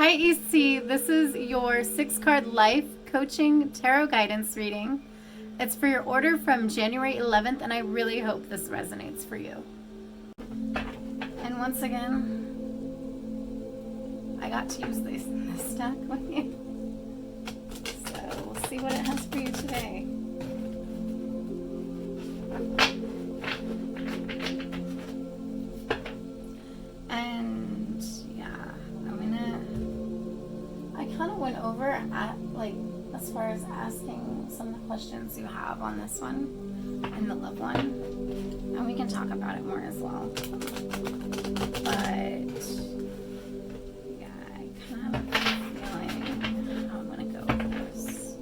Hi, EC. This is your 6-card life coaching tarot guidance reading. It's for your order from January 11th, and I really hope this resonates for you. And once again, I got to use this deck with you. So we'll see what it has for you today. And yeah, I kind of went over at as far as asking some of the questions you have on this one and the love one, and we can talk about it more as well. But yeah, I kind of have a feeling how I'm gonna go with this.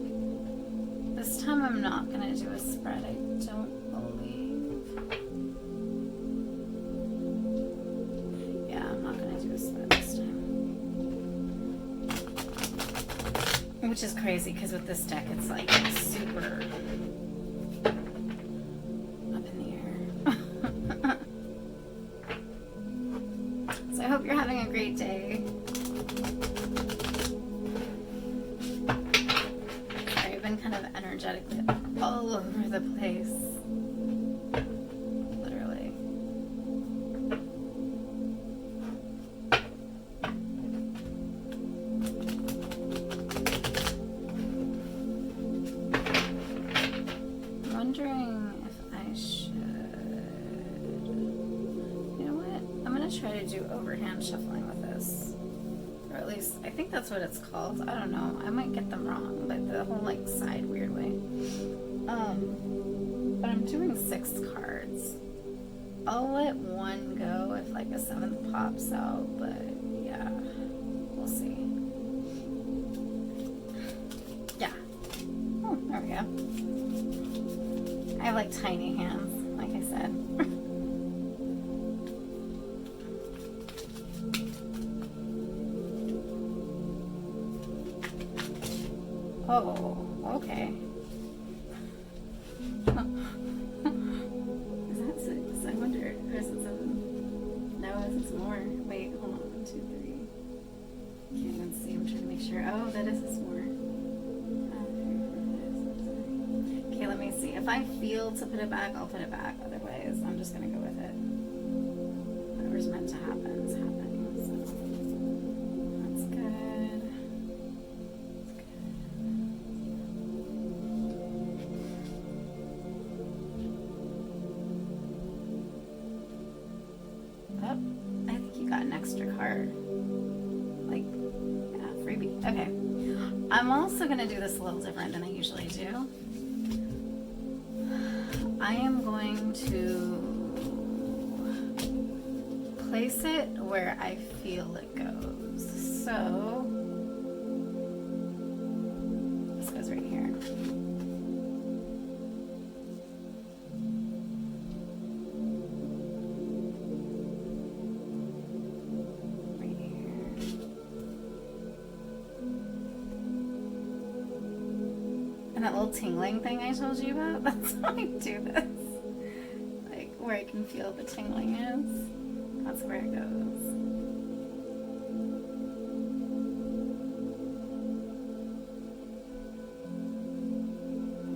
This time I'm not gonna do a spread, I don't believe. Yeah, I'm not gonna do a spread this time. Which is crazy because with this deck it's like super up in the air. So I hope you're having a great day. Sorry, I've been kind of energetically all over the place. Literally. Wondering if I should, you know what, I'm gonna try to do overhand shuffling with this, or at least I think that's what it's called. I don't know, I might get them wrong, but the whole like side weird way. But I'm doing 6 cards. I'll let one go if like a 7th pops out, but yeah, we'll see. Yeah. Oh, there we go. I have like tiny hands, like I said. Oh, okay. Is that 6? I wonder, or is it 7? No, is it more? Wait, hold on. 1, 2, 3. Can't even see. I'm trying to make sure. Oh, that is a more. Okay, let me see. If I feel to put it back, I'll put it back. Otherwise, I'm just gonna go with it. Whatever's meant to happen is happening. So that's good. That's good. Oh, I think you got an extra card. Like, yeah, freebie. Okay. I'm also gonna do this a little different than I usually do. I am going to place it where I feel it goes. So this goes right here. Right here. And that little tingling thing I told you about, that's how I do this. Like, where I can feel the tingling is, that's where it goes.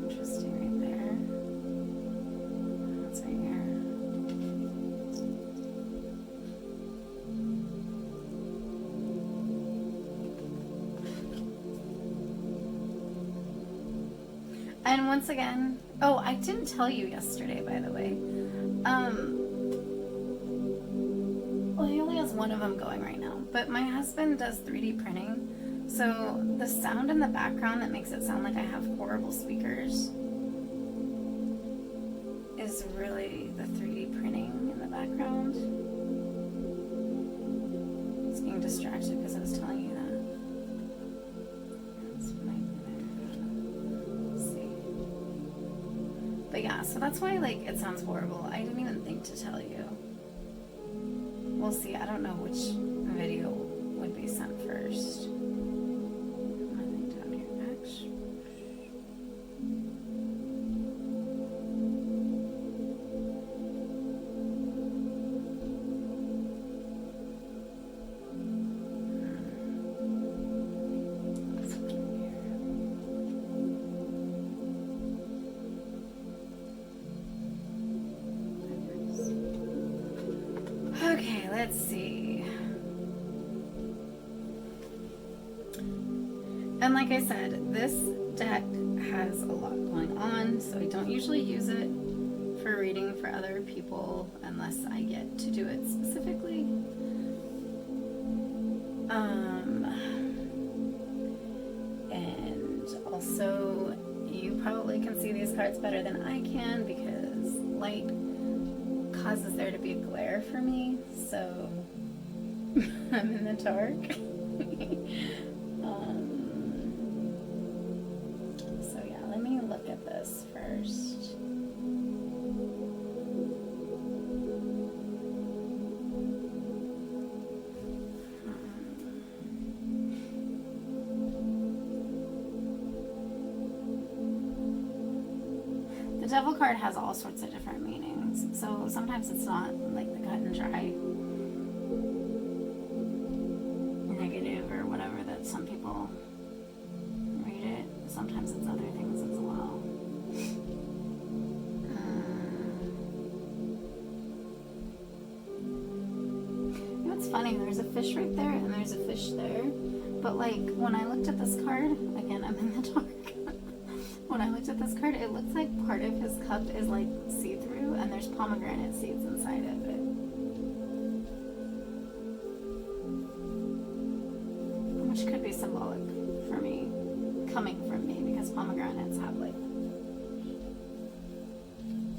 Interesting right there. That's right here. And once again, oh, I didn't tell you yesterday, by the way. Well, he only has one of them going right now, but my husband does 3D printing, so the sound in the background that makes it sound like I have horrible speakers is really the 3D printing in the background. I was getting distracted because I was telling you that. But yeah, so that's why like it sounds horrible. I didn't even think to tell you. We'll see. I don't know which video would be sent first. Nothing down here. Let's see. And like I said, this deck has a lot going on, so I don't usually use it for reading for other people unless I get to do it specifically. And also, you probably can see these cards better than I can because light causes there to be a glare for me, so I'm in the dark. So yeah, let me look at this first. The Devil card has all sorts of different meanings, so sometimes it's not like the cut and dry negative or whatever that some people read it. Sometimes it's other things as well. You know, it's funny, there's a fish right there and there's a fish there, but like when I looked at this card, again, I'm in the dark. When I looked at this card, it looks like part of his cup is like see-through and there's pomegranate seeds inside of it. Which could be symbolic for me, coming from me, because pomegranates have like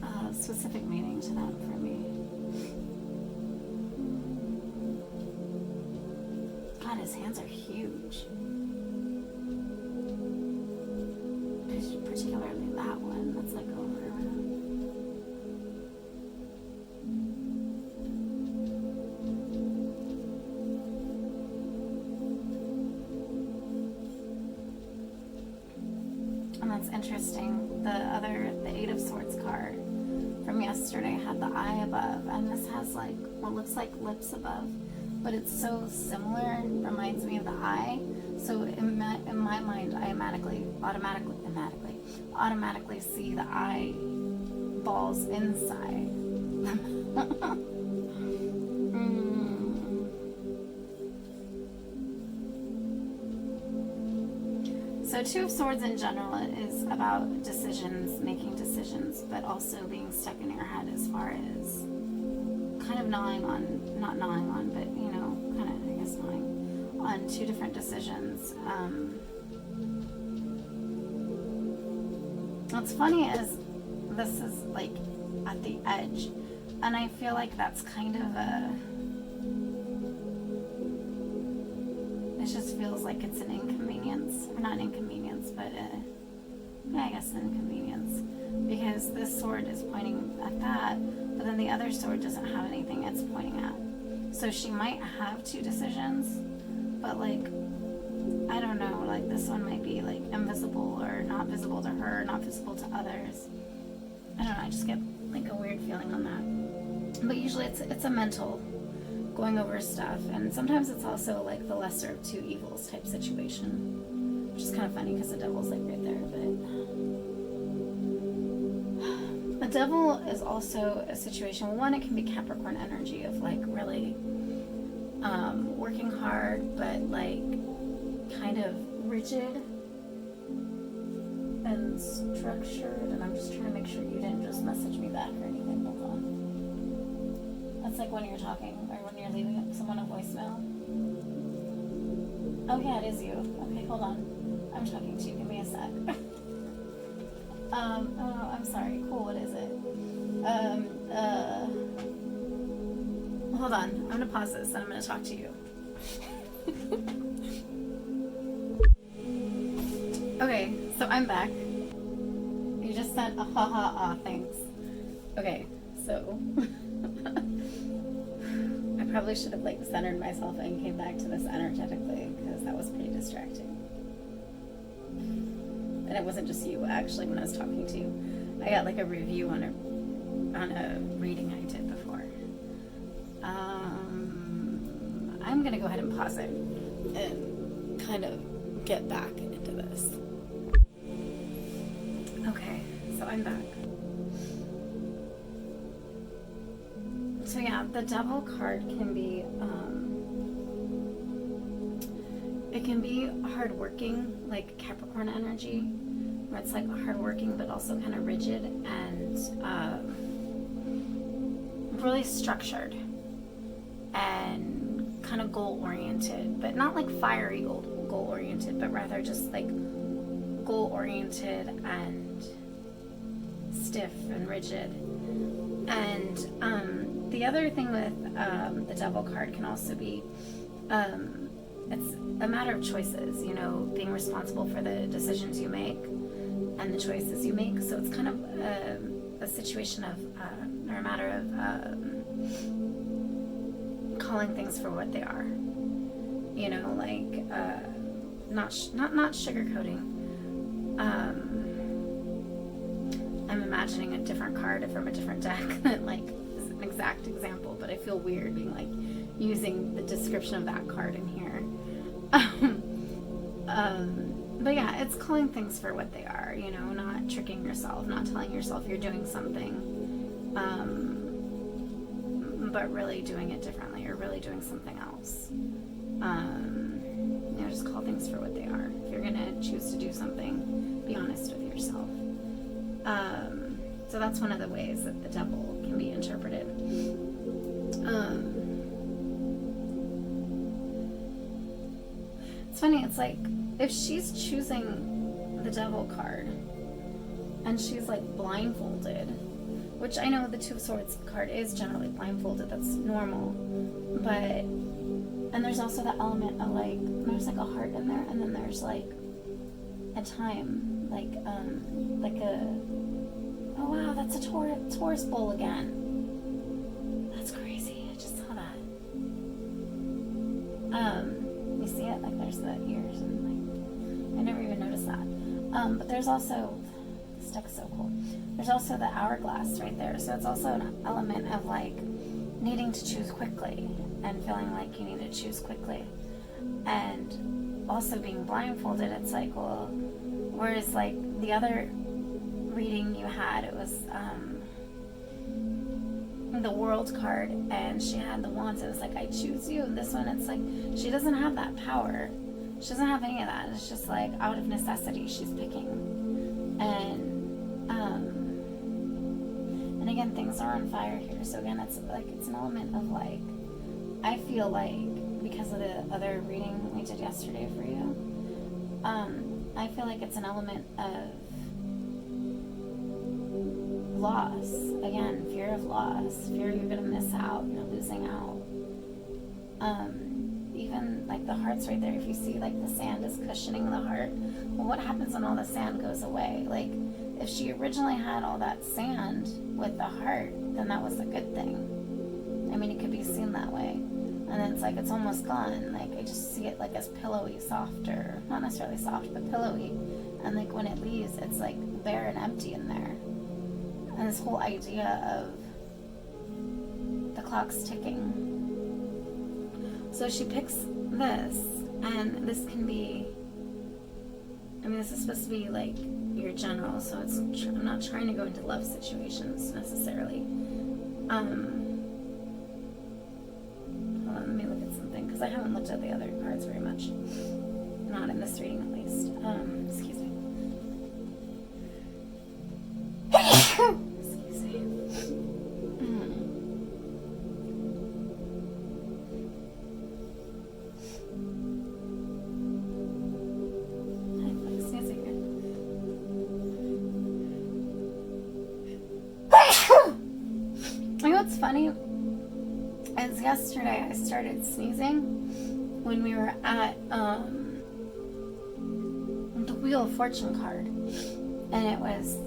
a specific meaning to them for me. God, his hands are huge. Particularly that one that's like over. And that's interesting. The Eight of Swords card from yesterday had the eye above, and this has like what looks like lips above, but it's so similar. Reminds me of the eye. So in my mind, I automatically see the eye balls inside. So Two of Swords in general is about decisions, making decisions, but also being stuck in your head as far as kind of not gnawing on, but you know, kind of, I guess, gnawing on two different decisions. What's funny is this is like at the edge, and I feel like that's kind of it just feels like it's an inconvenience, or not an inconvenience, but yeah, I guess an inconvenience, because this sword is pointing at that, but then the other sword doesn't have anything it's pointing at. So she might have two decisions, but like, I don't know, like this one might be like invisible or not visible to her, not visible to others. I don't know, I just get like a weird feeling on that. But usually it's a mental going over stuff, and sometimes it's also like the lesser of two evils type situation, which is kind of funny because the devil's like right there. But the devil is also a situation, one, it can be Capricorn energy of like really working hard, but like kind of rigid and structured. And I'm just trying to make sure you didn't just message me back or anything. Hold on. That's like when you're talking or when you're leaving someone a voicemail. Oh yeah, it is you. Okay, hold on. I'm talking to you. Give me a sec. Oh, I'm sorry. Cool. What is it? Hold on. I'm gonna pause this and I'm gonna talk to you. Okay, so I'm back. You just said ha ha ah, thanks. Okay, so I probably should have like centered myself and came back to this energetically because that was pretty distracting. And it wasn't just you, actually, when I was talking to you. I got like a review on a reading I did before. I'm gonna go ahead and pause it and kind of get back into this. Okay, so I'm back. So yeah, the Devil card can be, it can be hardworking, like Capricorn energy, where it's like hardworking but also kind of rigid and really structured and kind of goal-oriented, but not like fiery goal-oriented, but rather just like goal-oriented and stiff and rigid. And the other thing with the Devil card can also be, it's a matter of choices, you know, being responsible for the decisions you make and the choices you make. So it's kind of a situation of, or a matter of calling things for what they are, you know, like not sugarcoating. I'm imagining a different card from a different deck that like is an exact example, but I feel weird being like using the description of that card in here. But yeah, it's calling things for what they are, you know, not tricking yourself, not telling yourself you're doing something, but really doing it differently or really doing something else. You know, just call things for what they are. If you're gonna choose to do something, be honest with yourself. So that's one of the ways that the Devil can be interpreted. It's funny, it's like if she's choosing the Devil card and she's like blindfolded, which I know the Two of Swords card is generally blindfolded, that's normal, but, and there's also the element of like, there's like a heart in there, and then there's like a time, like a, oh wow, that's a Taurus bull again. That's crazy, I just saw that. You see it? Like there's the ears and like, I never even noticed that. But there's also, this deck is so cool. There's also the hourglass right there. So it's also an element of like needing to choose quickly and feeling like you need to choose quickly. And also being blindfolded, it's like, well, whereas like the other reading you had, it was the World card, and she had the wands. It was like, I choose you. And this one, it's like she doesn't have that power. She doesn't have any of that. It's just like out of necessity she's picking. And again, things are on fire here. So again, it's like it's an element of like, I feel like because of the other reading we did yesterday for you, I feel like it's an element of loss. Again, fear of loss, fear you're gonna miss out, you're losing out. Even like the heart's right there. If you see like the sand is cushioning the heart, well, what happens when all the sand goes away? Like if she originally had all that sand with the heart, then that was a good thing. I mean, it could be seen that way. And then it's like it's almost gone. Like I just see it like as pillowy, softer, not necessarily soft, but pillowy. And like when it leaves, it's like bare and empty in there. And this whole idea of the clock's ticking. So she picks this, and this can be, I mean, this is supposed to be like your general, so it's, I'm not trying to go into love situations necessarily. Hold on, let me look at something, because I haven't looked at the other cards very much. Not in this reading, at least. Excuse me. Excuse me. You know what's funny is yesterday I started sneezing when we were at the Wheel of Fortune card, and it was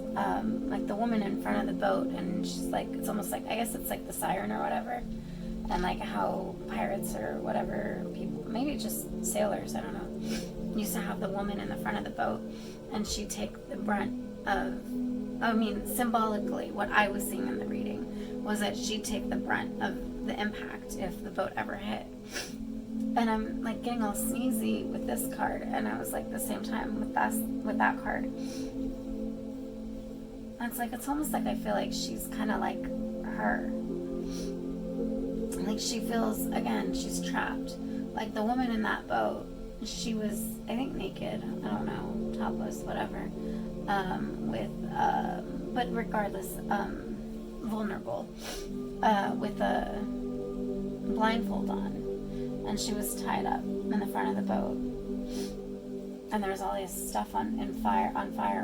like the woman in front of the boat, and she's like, it's almost like, I guess it's like the siren or whatever, and like how pirates or whatever people, maybe just sailors, I don't know, used to have the woman in the front of the boat, and she'd take the brunt of, I mean, symbolically, what I was seeing in the reading was that she'd take the brunt of the impact if the boat ever hit. And I'm like getting all sneezy with this card, and I was like the same time with that card. And it's like, it's almost like I feel like she's kind of like her. like she feels, again, she's trapped. Like the woman in that boat, she was, I think, naked, I don't know, topless, whatever, but regardless, vulnerable, with a blindfold on, and she was tied up in the front of the boat, and there was all this stuff on fire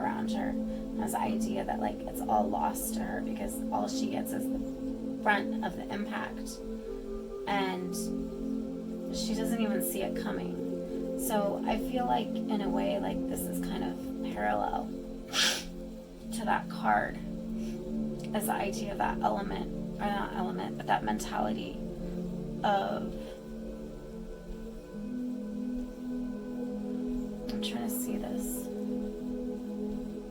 around her. And this idea that like it's all lost to her because all she gets is the front of the impact, and she doesn't even see it coming. So I feel like in a way like this is kind of parallel to that card, as the idea of that element, or not element, but that mentality of, I'm trying to see this.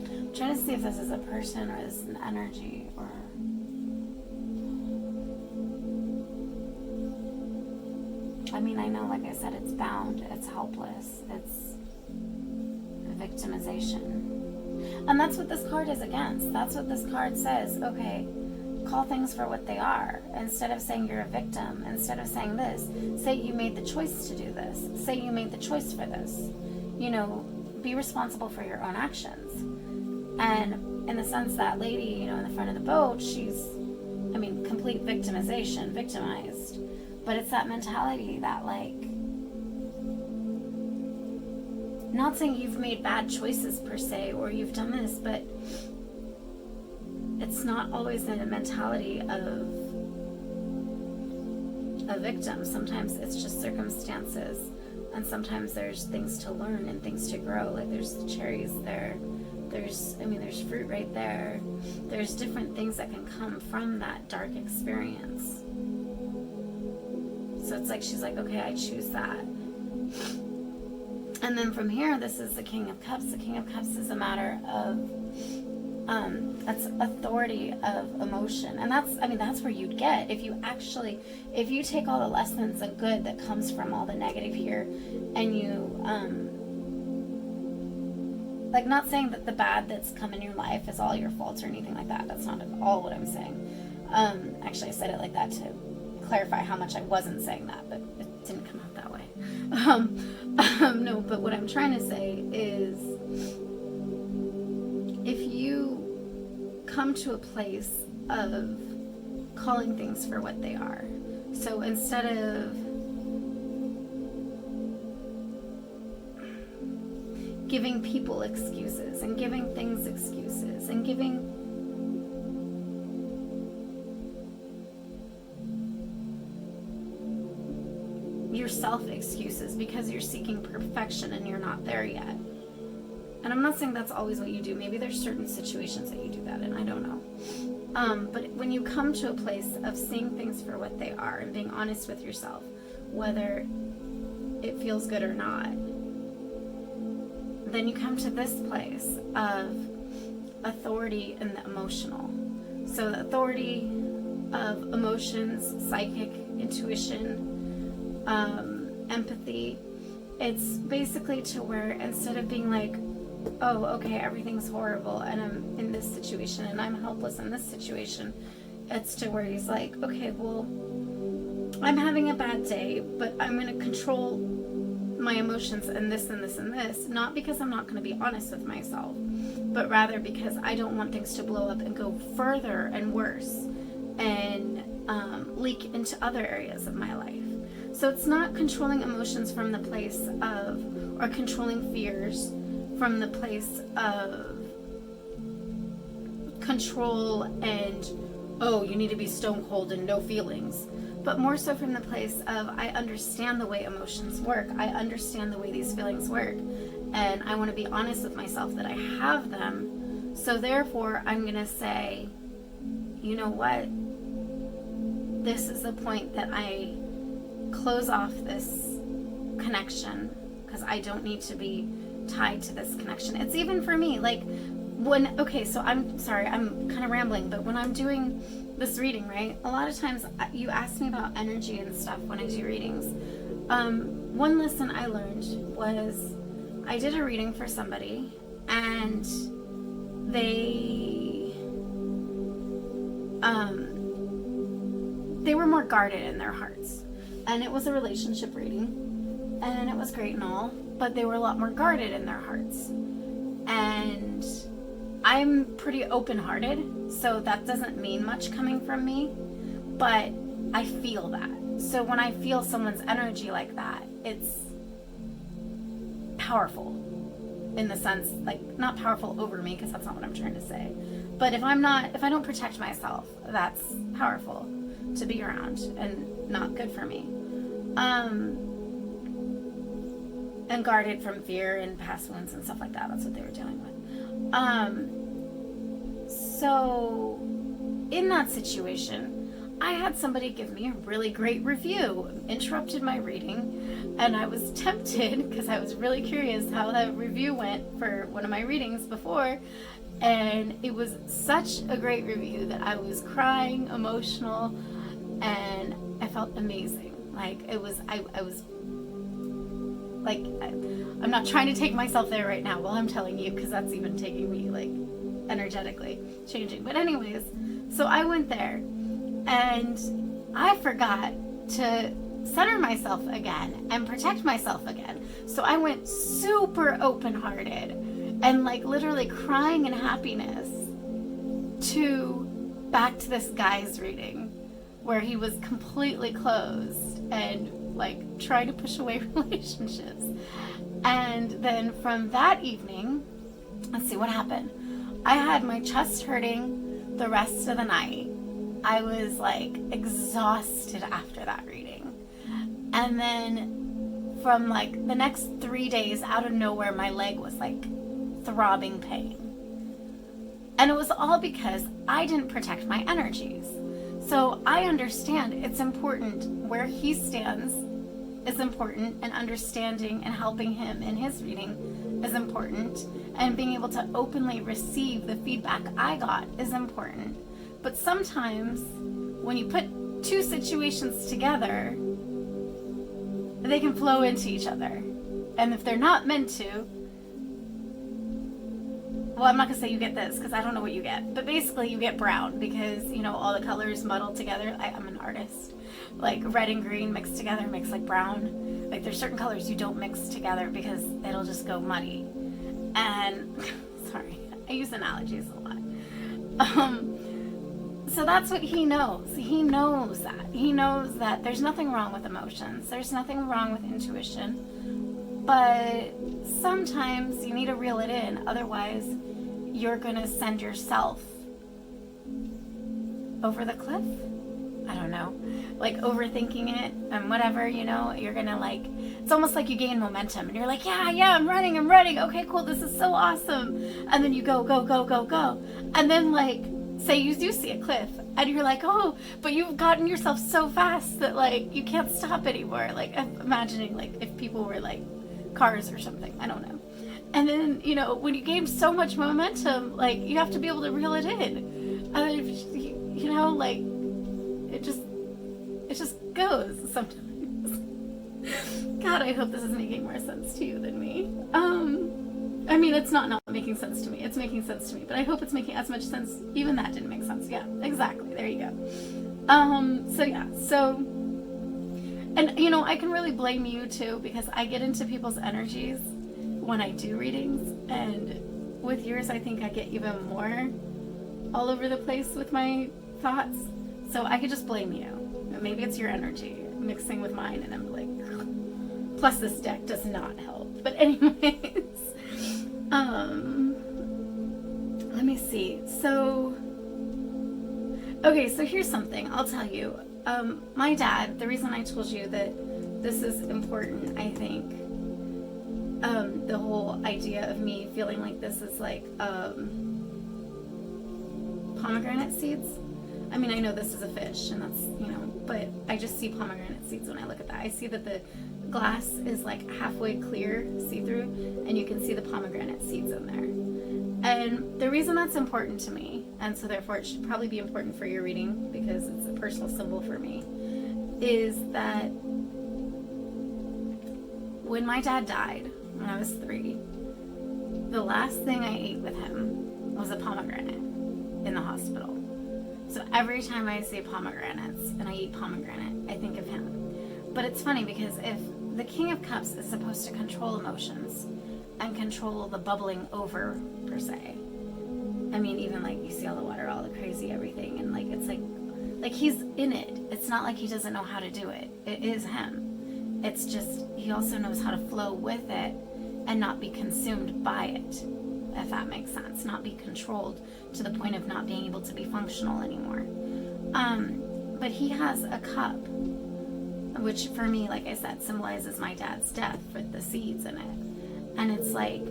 I'm trying to see if this is a person or this is an energy, or I mean, I know, like I said, it's bound, it's helpless, it's victimization. And that's what this card is against. That's what this card says. Okay, call things for what they are. Instead of saying you're a victim, instead of saying this, say you made the choice to do this. Say you made the choice for this. You know, be responsible for your own actions. And in the sense that lady, you know, in the front of the boat, she's, I mean, complete victimization, victimized. But it's that mentality that, like, not saying you've made bad choices per se, or you've done this, but it's not always in a mentality of a victim. Sometimes it's just circumstances, and sometimes there's things to learn and things to grow. Like there's cherries there, there's fruit right there. There's different things that can come from that dark experience. So it's like she's like, okay, I choose that. And then from here, this is the King of Cups. The King of Cups is a matter of, that's authority of emotion. And that's where you'd get, if you take all the lessons of good that comes from all the negative here, and you, like, not saying that the bad that's come in your life is all your fault or anything like that. That's not at all what I'm saying. Actually, I said it like that to clarify how much I wasn't saying that, but it didn't come out that way. No, but what I'm trying to say is, if you come to a place of calling things for what they are, so instead of giving people excuses and giving things excuses and giving yourself excuses because you're seeking perfection and you're not there yet. And I'm not saying that's always what you do. Maybe there's certain situations that you do that in, I don't know. But when you come to a place of seeing things for what they are and being honest with yourself, whether it feels good or not, then you come to this place of authority in the emotional. So the authority of emotions, psychic, intuition, empathy. It's basically to where instead of being like, oh, okay, everything's horrible and I'm in this situation and I'm helpless in this situation, it's to where he's like, okay, well, I'm having a bad day, but I'm going to control my emotions and this and this and this, not because I'm not going to be honest with myself, but rather because I don't want things to blow up and go further and worse and leak into other areas of my life. So it's not controlling emotions from the place of, or controlling fears from the place of control and, oh, you need to be stone cold and no feelings, but more so from the place of, I understand the way emotions work. I understand the way these feelings work. And I want to be honest with myself that I have them. So therefore, I'm going to say, you know what? This is the point that I close off this connection, because I don't need to be tied to this connection. It's even for me, like when, okay, so I'm sorry, I'm kind of rambling, but when I'm doing this reading, right, a lot of times you ask me about energy and stuff when I do readings. One lesson I learned was I did a reading for somebody and they they were more guarded in their hearts. And it was a relationship reading, and it was great and all, but they were a lot more guarded in their hearts. And I'm pretty open-hearted, so that doesn't mean much coming from me, but I feel that. So when I feel someone's energy like that, it's powerful in the sense, like, not powerful over me, because that's not what I'm trying to say. But if I don't protect myself, that's powerful to be around and not good for me. And guarded from fear and past wounds and stuff like that. That's what they were dealing with. So in that situation, I had somebody give me a really great review, interrupted my reading, and I was tempted, because I was really curious how that review went for one of my readings before, and it was such a great review that I was crying, emotional, and I felt amazing. Like, it was, I was, like, I'm not trying to take myself there right now while I'm telling you, because that's even taking me, like, energetically changing. But anyways, so I went there, and I forgot to center myself again and protect myself again. So I went super open-hearted and, like, literally crying in happiness back to this guy's reading, where he was completely closed and, like, trying to push away relationships. And then from that evening, let's see what happened. I had my chest hurting the rest of the night. I was, like, exhausted after that reading. And then from, like, the next 3 days, out of nowhere, my leg was, like, throbbing pain. And it was all because I didn't protect my energies. So I understand it's important where he stands is important, and understanding and helping him in his reading is important, and being able to openly receive the feedback I got is important. But sometimes when you put two situations together, they can flow into each other. And if they're not meant to, well, I'm not going to say you get this, because I don't know what you get. But basically you get brown, because, you know, all the colors muddled together. I'm an artist. Like, red and green mixed together makes, like, brown. Like, there's certain colors you don't mix together because it'll just go muddy. And, sorry, I use analogies a lot. So that's what he knows. He knows that. He knows that there's nothing wrong with emotions. There's nothing wrong with intuition. But sometimes you need to reel it in. Otherwise, you're going to send yourself over the cliff. I don't know. Like, overthinking it and whatever, you know, you're going to, like, it's almost like you gain momentum and you're like, yeah, I'm running. Okay, cool. This is so awesome. And then you go. And then, like, say you do see a cliff and you're like, oh, but you've gotten yourself so fast that, like, you can't stop anymore. Like, I'm imagining, like, if people were, like, cars or something, I don't know. And then, you know, when you gain so much momentum, like, you have to be able to reel it in. You know, like, it just goes sometimes. God, I hope this is making more sense to you than me. I mean, it's not making sense to me. It's making sense to me, but I hope it's making as much sense. Even that didn't make sense. Yeah, exactly. There you go. So, and, you know, I can really blame you too, because I get into people's energies when I do readings, and with yours, I think I get even more all over the place with my thoughts. So I could just blame you. Maybe it's your energy mixing with mine, and I'm like, plus this deck does not help. But anyways, let me see. So, okay, so here's something I'll tell you. My dad, the reason I told you that this is important, I think, the whole idea of me feeling like this is like pomegranate seeds. I mean, I know this is a fish, and that's, you know, but I just see pomegranate seeds when I look at that. I see that the glass is like halfway clear, see-through, and you can see the pomegranate seeds in there. And the reason that's important to me, and so therefore it should probably be important for your reading, because it's a personal symbol for me, is that when my dad died, when I was 3, the last thing I ate with him was a pomegranate in the hospital. So every time I say pomegranates and I eat pomegranate, I think of him. But it's funny because if the King of Cups is supposed to control emotions and control the bubbling over, per se. I mean, even like you see all the water, all the crazy everything, and like it's like he's in it. It's not like he doesn't know how to do it. It is him. It's just he also knows how to flow with it and not be consumed by it, if that makes sense. Not be controlled to the point of not being able to be functional anymore. But he has a cup, which for me, like I said, symbolizes my dad's death with the seeds in it. And it's like,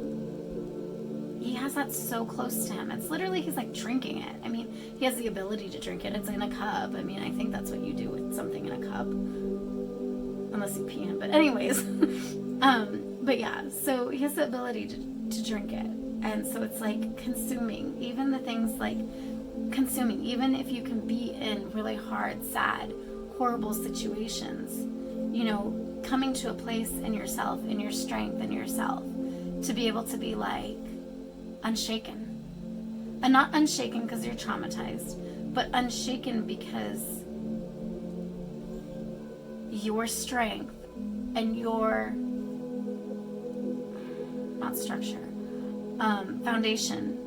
he has that so close to him. It's literally, he's like drinking it. I mean, he has the ability to drink it. It's in a cup. I mean, I think that's what you do with something in a cup. Unless you pee in it. But anyways. But yeah, so he has the ability to drink it. And so it's like consuming. Even the things like consuming. Even if you can be in really hard, sad, horrible situations. You know, coming to a place in yourself, in your strength, in yourself. To be able to be like, unshaken. And not unshaken because you're traumatized, but unshaken because your strength and your, not structure, foundation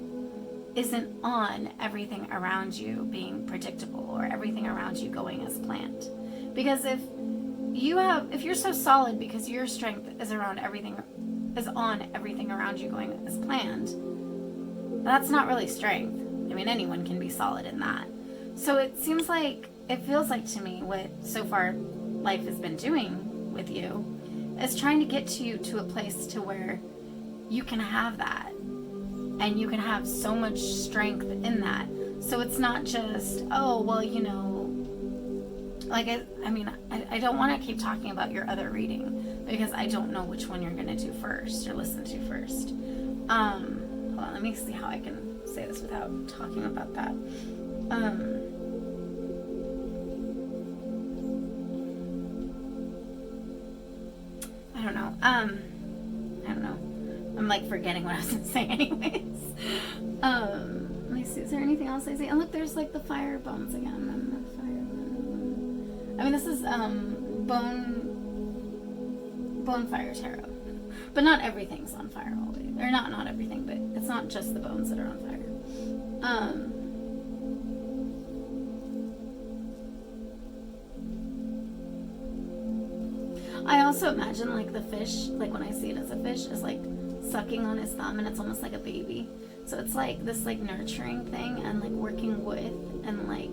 isn't on everything around you being predictable or everything around you going as planned. Because if you're so solid because your strength is on everything around you going as planned, that's not really strength. I mean, anyone can be solid in that. So it feels like to me what so far life has been doing with you is trying to get you to a place to where you can have that and you can have so much strength in that. So it's not just, oh, well, you know, like, I don't want to keep talking about your other reading because I don't know which one you're going to do first or listen to first. Hold on, let me see how I can say this without talking about that. I don't know. I'm like forgetting what I was going to say anyways. Let me see. Is there anything else I say? And look, there's like the fire bones again. I mean, this is Bonefire Tarot. But not everything's on fire always. Or not everything, but it's not just the bones that are on fire. I also imagine like the fish, like when I see it as a fish, is like sucking on his thumb and it's almost like a baby. So it's like this like nurturing thing and like working with and like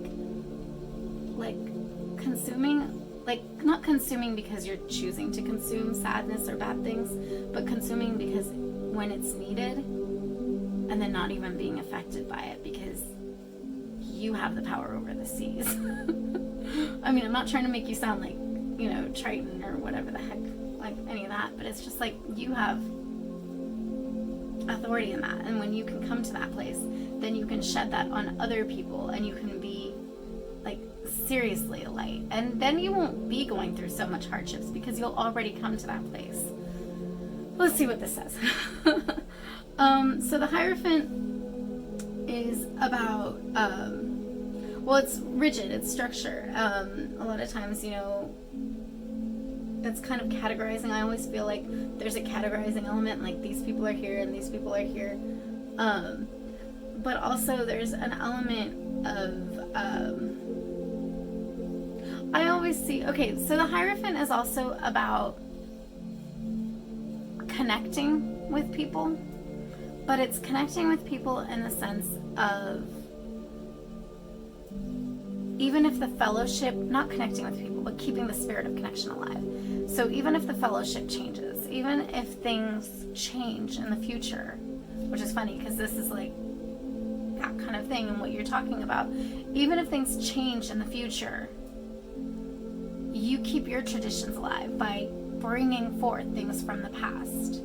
consuming, like not consuming because you're choosing to consume sadness or bad things, but consuming because when it's needed and then not even being affected by it because you have the power over the seas. I mean, I'm not trying to make you sound like, you know, Triton or whatever the heck, like any of that, but it's just like you have authority in that. And when you can come to that place, then you can shed that on other people and you can be like seriously a light. And then you won't be going through so much hardships because you'll already come to that place. Let's see what this says. So the Hierophant is about, well, it's rigid, it's structure. A lot of times, you know, it's kind of categorizing. I alwas feel like there's a categorizing element, like these people are here and these people are here. But also there's an element of, I always see, okay, so the Hierophant is also about connecting with people, but it's connecting with people in the sense of, even if the fellowship, not connecting with people, but keeping the spirit of connection alive. So even if the fellowship changes, even if things change in the future, which is funny because this is like that kind of thing and what you're talking about, even if things change in the future, you keep your traditions alive by bringing forth things from the past.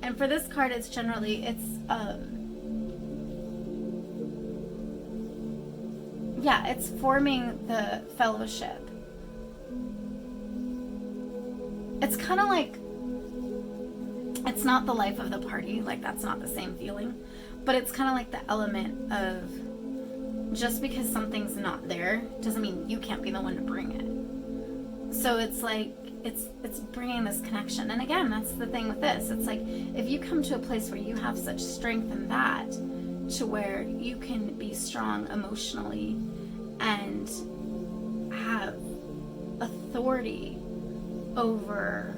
And for this card, it's generally, it's forming the fellowship. It's kind of like, it's not the life of the party, like that's not the same feeling, but it's kind of like the element of just because something's not there doesn't mean you can't be the one to bring it. So it's like, it's bringing this connection. And again, that's the thing with this. It's like, if you come to a place where you have such strength in that, to where you can be strong emotionally and have authority over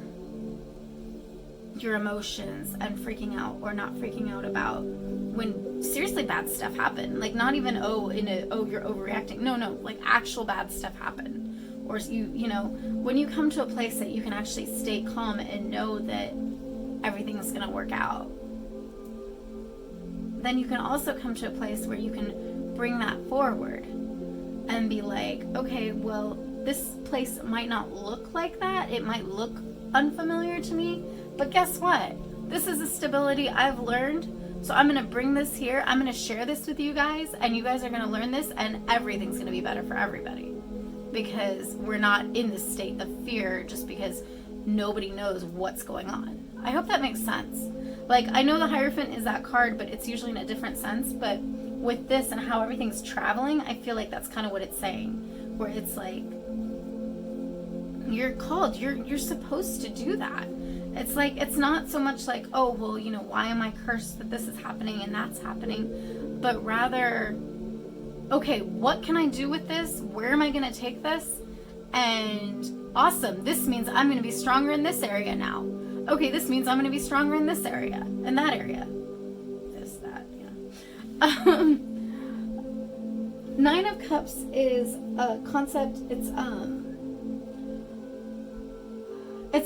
your emotions and freaking out or not freaking out about when seriously bad stuff happen. Like, not even you're overreacting. No, like actual bad stuff happen. Or you know, when you come to a place that you can actually stay calm and know that everything's gonna work out, then you can also come to a place where you can bring that forward and be like, okay, well, this place might not look like that. It might look unfamiliar to me, but guess what? This is a stability I've learned. So I'm going to bring this here. I'm going to share this with you guys, and you guys are going to learn this, and everything's going to be better for everybody, because we're not in this state of fear just because nobody knows what's going on. I hope that makes sense. Like, I know the Hierophant is that card, but it's usually in a different sense. But with this and how everything's traveling, I feel like that's kind of what it's saying, where it's like, you're called, you're supposed to do that. It's like, it's not so much like, oh, well, you know, why am I cursed that this is happening and that's happening? But rather, okay, what can I do with this? Where am I going to take this? And awesome, this means I'm going to be stronger in this area now. Okay, this means I'm going to be stronger in this area, in that area. This, that, yeah. Nine of Cups is a concept, it's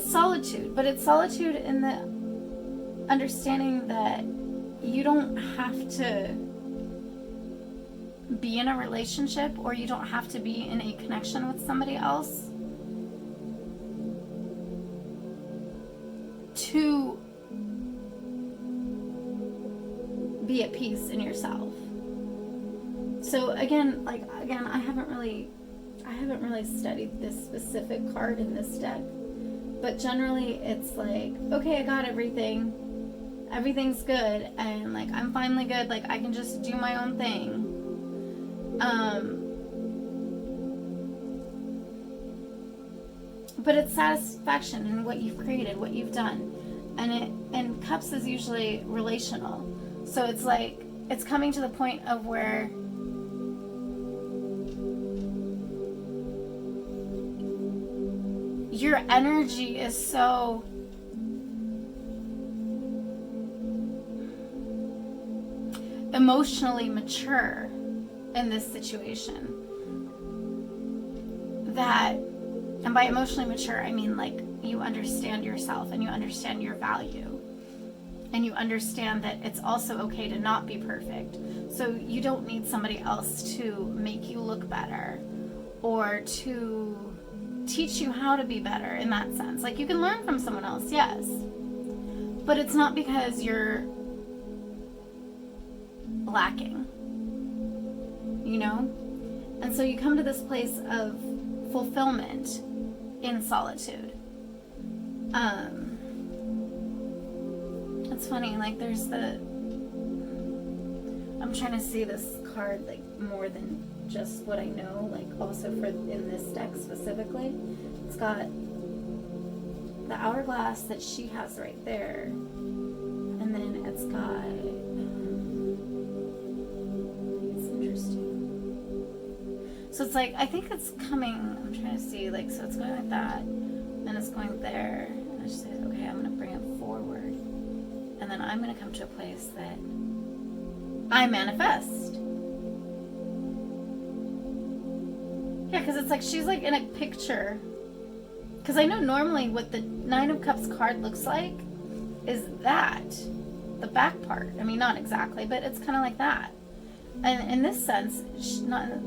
solitude, but it's solitude in the understanding that you don't have to be in a relationship, or you don't have to be in a connection with somebody else to be at peace in yourself. So again, I haven't really studied this specific card in this deck. But generally, it's like, okay, I got everything. Everything's good. And, like, I'm finally good. Like, I can just do my own thing. But it's satisfaction in what you've created, what you've done. And Cups is usually relational. So it's like, it's coming to the point of where your energy is so emotionally mature in this situation that, and by emotionally mature, I mean, like, you understand yourself and you understand your value, and you understand that it's also okay to not be perfect. So you don't need somebody else to make you look better or to teach you how to be better in that sense. Like, you can learn from someone else, yes, but it's not because you're lacking, you know? And so you come to this place of fulfillment in solitude. It's funny, like, there's I'm trying to see this card, like, more than just what I know, like, also for in this deck specifically. It's got the hourglass that she has right there, and then it's got, it's interesting. So it's like, I think it's coming, I'm trying to see, like, so it's going like that, and it's going there, and I just say, okay, I'm going to bring it forward, and then I'm going to come to a place that I manifest. Yeah, because it's like she's like in a picture. Because I know normally what the Nine of Cups card looks like is that, the back part. I mean, not exactly, but it's kind of like that. And in this sense,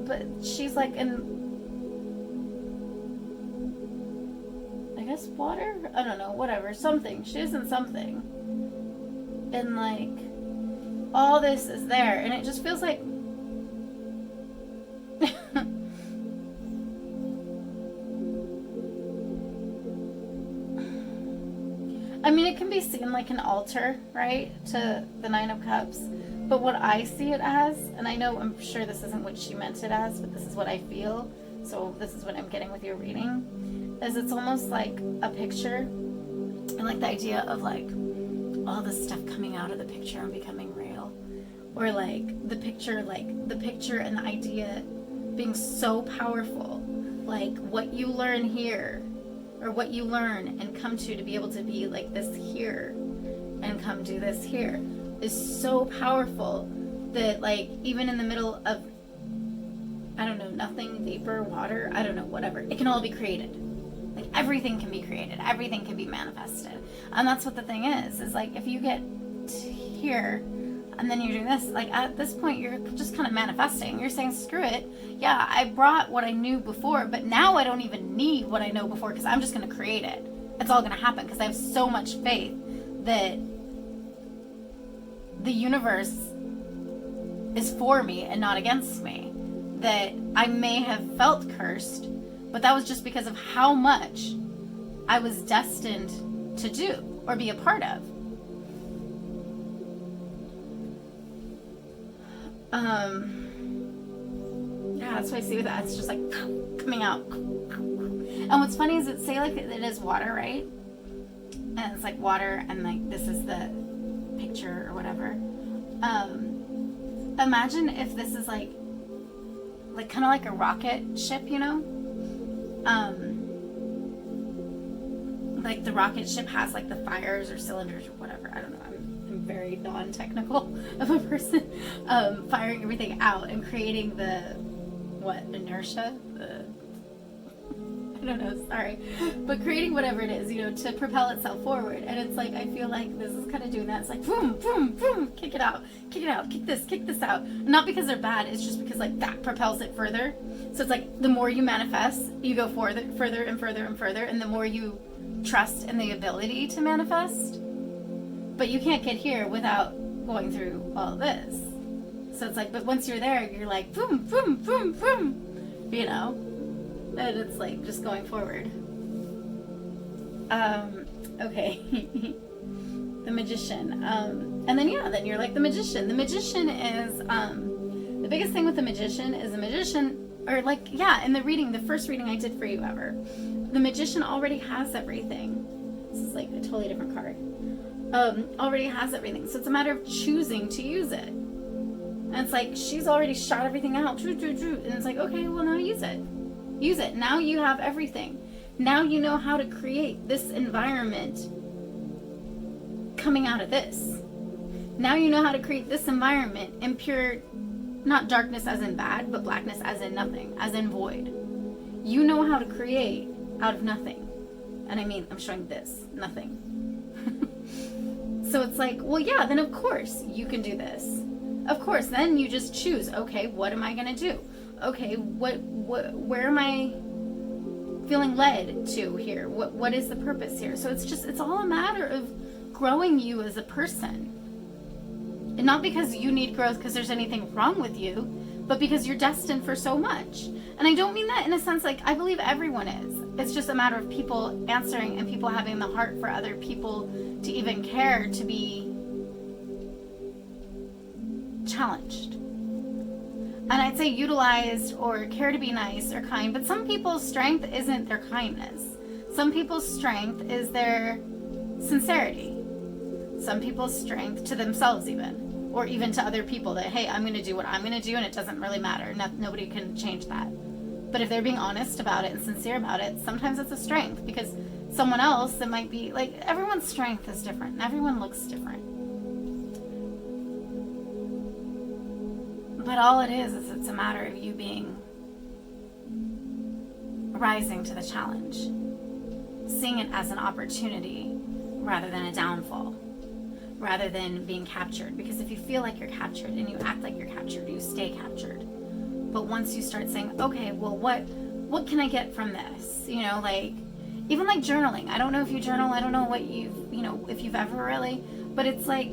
but she's like in, I guess, water? I don't know, whatever, something. She's in something. And like, all this is there, and it just feels like I mean, it can be seen like an altar, right, to the Nine of Cups, But what I see it as, and I know, I'm sure this isn't what she meant it as, but this is what I feel, so this is what I'm getting with your reading, is it's almost like a picture, and like the idea of like all this stuff coming out of the picture and becoming real, or like the picture and the idea being so powerful, like what you learn here, or what you learn and come to be able to be like this here and come do this here, is so powerful that like even in the middle of, I don't know, nothing, vapor, water, I don't know, whatever, it can all be created. Like everything can be created, everything can be manifested. And that's what the thing is like if you get here and then you're doing this, like at this point you're just kind of manifesting. You're saying, screw it, yeah, I brought what I knew before, but now I don't even need what I know before, because I'm just going to create it. It's all going to happen because I have so much faith that the universe is for me and not against me. That I may have felt cursed, but that was just because of how much I was destined to do or be a part of. Yeah, that's what I see with that. It's just like coming out. And what's funny is say like it is water, right? And it's like water, and like this is the picture or whatever. Imagine if this is like kind of like a rocket ship, you know? Like the rocket ship has like the fires or cylinders or whatever. I don't know. I'm very non-technical of a person. Firing everything out and creating the inertia? I don't know, sorry. But creating whatever it is, you know, to propel itself forward. And it's like, I feel like this is kind of doing that. It's like, boom, boom, boom, kick it out, kick this out. Not because they're bad, it's just because like that propels it further. So it's like the more you manifest, you go further and further and further, and the more you trust in the ability to manifest. But you can't get here without going through all of this. So it's like, but once you're there, you're like, boom, boom, boom, boom, you know? And it's like just going forward. Okay. The Magician. And then, yeah, then you're like the Magician. The Magician is, the biggest thing with the Magician is the Magician, or like, yeah, in the reading, the first reading I did for you ever, the Magician already has everything. This is like a totally different card. Already has everything. So it's a matter of choosing to use it. And it's like, she's already shot everything out. And it's like, okay, well, now use it. Use it. Now you have everything. Now you know how to create this environment coming out of this. Now you know how to create this environment in pure, not darkness as in bad, but blackness as in nothing, as in void. You know how to create out of nothing. And I mean, I'm showing this, nothing. So it's like, well, yeah, then of course you can do this. Of course, then you just choose, okay, what am I going to do? Okay, where am I feeling led to here? What is the purpose here? So it's all a matter of growing you as a person. And not because you need growth because there's anything wrong with you, but because you're destined for so much. And I don't mean that in a sense like I believe everyone is. It's just a matter of people answering and people having the heart for other people to even care to be challenged. And I'd say utilized or care to be nice or kind, but some people's strength isn't their kindness. Some people's strength is their sincerity. Some people's strength to themselves even, or even to other people that, hey, I'm going to do what I'm going to do and it doesn't really matter. Nobody can change that. But if they're being honest about it and sincere about it, sometimes it's a strength because someone else that might be like, everyone's strength is different and everyone looks different. But all it is it's a matter of you rising to the challenge, seeing it as an opportunity rather than a downfall, rather than being captured. Because if you feel like you're captured and you act like you're captured, you stay captured. But once you start saying, okay, well, what can I get from this? You know, like, even like journaling. I don't know if you journal. I don't know what if you've ever really, but it's like,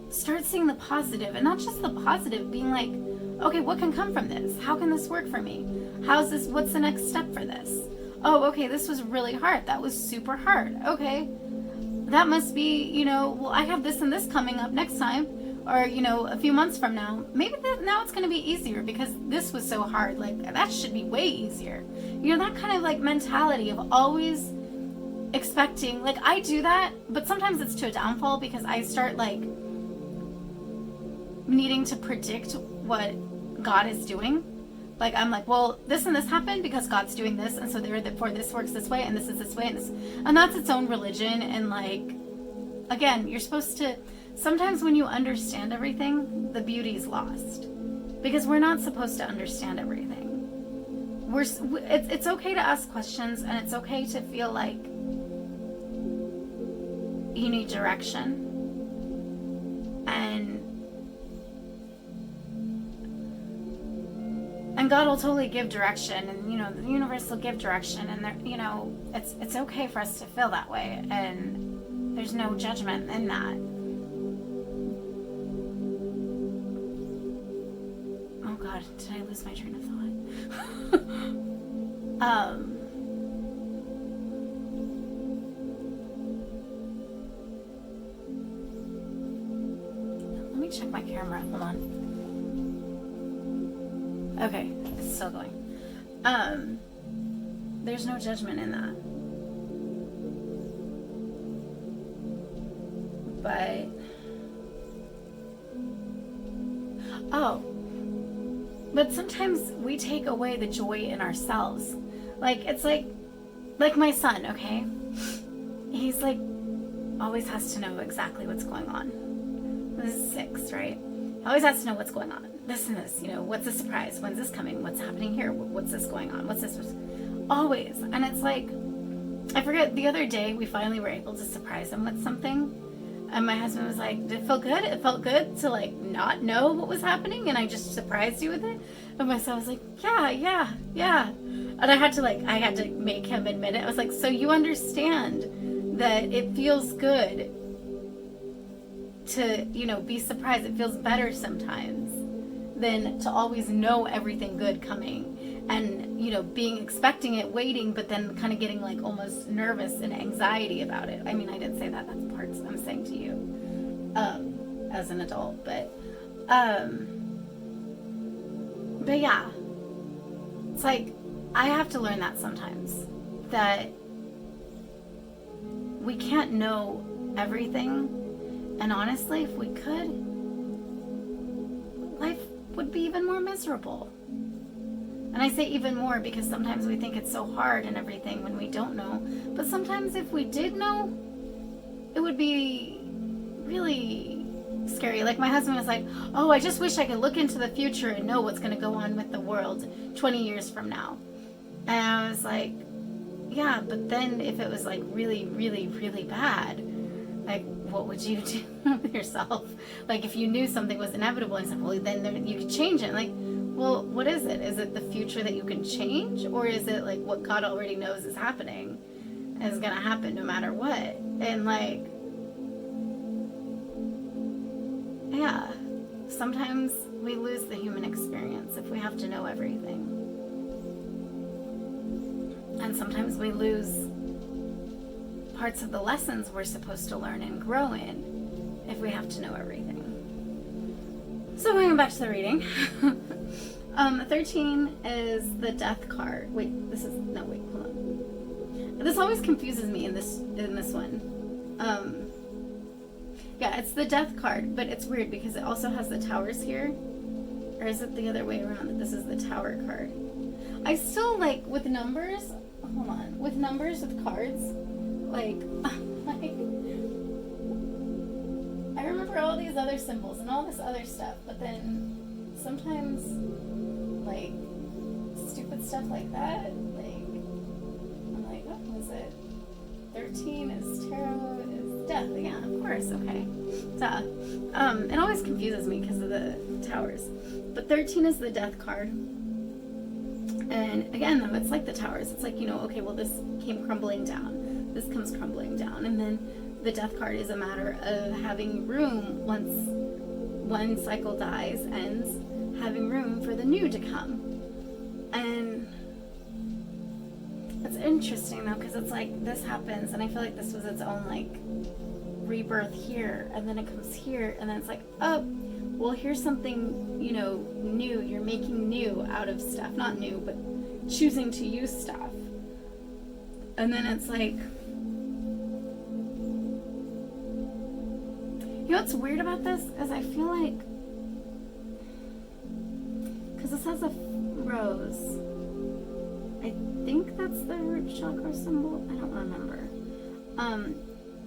start seeing the positive, and not just the positive, being like, okay, what can come from this? How can this work for me? What's the next step for this? Oh, okay, this was really hard. That was super hard. Okay, that must be, you know, well, I have this and this coming up next time, or, you know, a few months from now. Maybe now it's going to be easier because this was so hard. Like, that should be way easier. You know, that kind of like mentality of always expecting, like, I do that, but sometimes it's to a downfall because I start like needing to predict what God is doing. Like, I'm like, well, this and this happened because God's doing this, and so therefore this works this way, and this is this way, and that's its own religion. And like, again, you're supposed to, sometimes when you understand everything, the beauty's lost because we're not supposed to understand everything. It's okay to ask questions, and it's okay to feel like you need direction, and God will totally give direction, and, you know, the universe will give direction, and there, you know, it's okay for us to feel that way, and there's no judgment in that. Oh God, did I lose my train of thought? Let me check my camera. Hold on. Okay, it's still going. There's no judgment in that. But but sometimes we take away the joy in ourselves. Like, it's like my son, okay? He's like, always has to know exactly what's going on. This is 6, right? He always has to know what's going on. This and this, you know, what's the surprise? When's this coming? What's happening here? What's this going on? What's this? Always. And it's like, I forget, the other day we finally were able to surprise him with something. And my husband was like, did it feel good? It felt good to like not know what was happening, and I just surprised you with it. And my son was like, yeah. And I had to make him admit it. I was like, so you understand that it feels good to, you know, be surprised. It feels better sometimes than to always know everything good coming, and, you know, expecting it, waiting, but then kind of getting like almost nervous and anxiety about it. I mean, I didn't say that. That's parts I'm saying to you as an adult, but yeah, it's like I have to learn that sometimes, that we can't know everything. And honestly, if we could, life would be even more miserable. And I say even more because sometimes we think it's so hard and everything when we don't know. But sometimes if we did know, it would be really scary. Like, my husband was like, oh, I just wish I could look into the future and know what's going to go on with the world 20 years from now. And I was like, yeah, but then if it was like really, really, really bad, like, what would you do with yourself? Like, if you knew something was inevitable and said, well, then you could change it. Like, well, what is it? Is it the future that you can change? Or is it like what God already knows is happening and is going to happen no matter what? And like, yeah, sometimes we lose the human experience if we have to know everything. And sometimes we lose parts of the lessons we're supposed to learn and grow in if we have to know everything. So going back to the reading, 13 is the death card. Hold on. This always confuses me in this one. Yeah, it's the death card, but it's weird because it also has the towers here. Or is it the other way around? This is the tower card. I still like, with numbers, hold on, with numbers with cards, like I remember all these other symbols and all this other stuff, but then sometimes, like, stupid stuff like that, like, I'm like, what was it? 13 is tarot, is death. Yeah, of course, okay. Duh. It always confuses me because of the towers. But 13 is the death card. And again, though, it's like the towers. It's like, you know, okay, well, this came crumbling down. This comes crumbling down. And then the death card is a matter of having room once one cycle dies, ends, having room for the new to come. And It's interesting though, because it's like this happens, and I feel like this was its own like rebirth here, and then it comes here, and then it's like, oh, well, here's something, you know, new. You're making new out of stuff. Not new, but choosing to use stuff. And then it's like, you know what's weird about this is I feel like, because this has a rose, I think that's the root chakra symbol. I don't remember.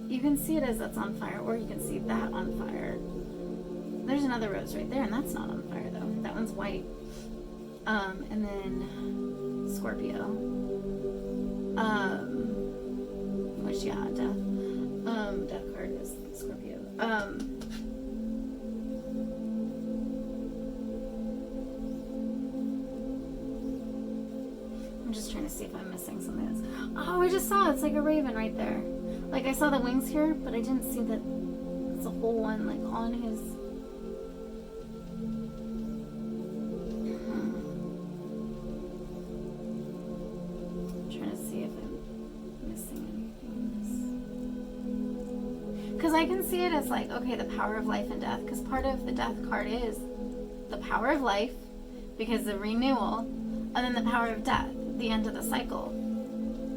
You can see it as it's on fire, or you can see that on fire. There's another rose right there, and that's not on fire though. That one's white. And then Scorpio. Which, yeah, death. Death card is Scorpio. I'm just trying to see if I'm missing something else. Oh, I just saw it's like a raven right there. Like I saw the wings here, but I didn't see that it's a whole one like on his. I'm trying to see if I'm missing anything. Because I can see it as like, okay, the power of life and death. Because part of the death card is the power of life, because the renewal, and then the power of death, the end of the cycle.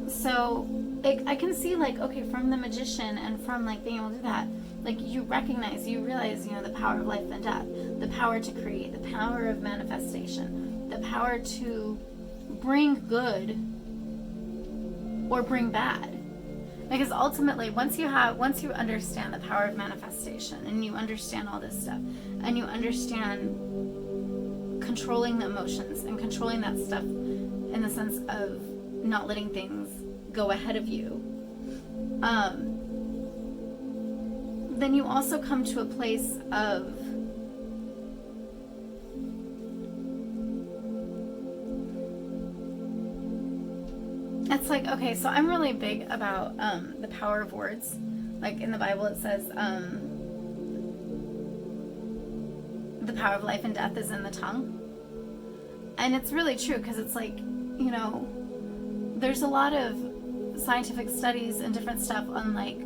So I can see like, okay, from the magician and from like being able to do that, like you recognize, you realize, you know, the power of life and death, the power to create, the power of manifestation, the power to bring good or bring bad. Because ultimately, once you understand the power of manifestation, and you understand all this stuff, and you understand controlling the emotions and controlling that stuff in the sense of not letting things go ahead of you, then you also come to a place of it's like, okay, so I'm really big about the power of words. Like in the Bible it says the power of life and death is in the tongue. And it's really true, because it's like, you know, there's a lot of scientific studies and different stuff on like,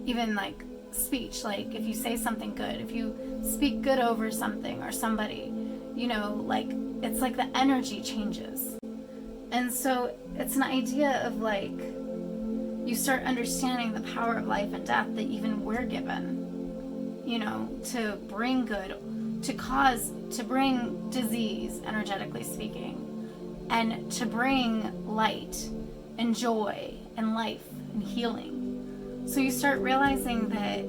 even like speech. Like if you say something good, if you speak good over something or somebody, you know, like it's like the energy changes. And so it's an idea of like, you start understanding the power of life and death that even we're given, you know, to bring good, to bring disease, energetically speaking, and to bring light and joy and life and healing. So you start realizing that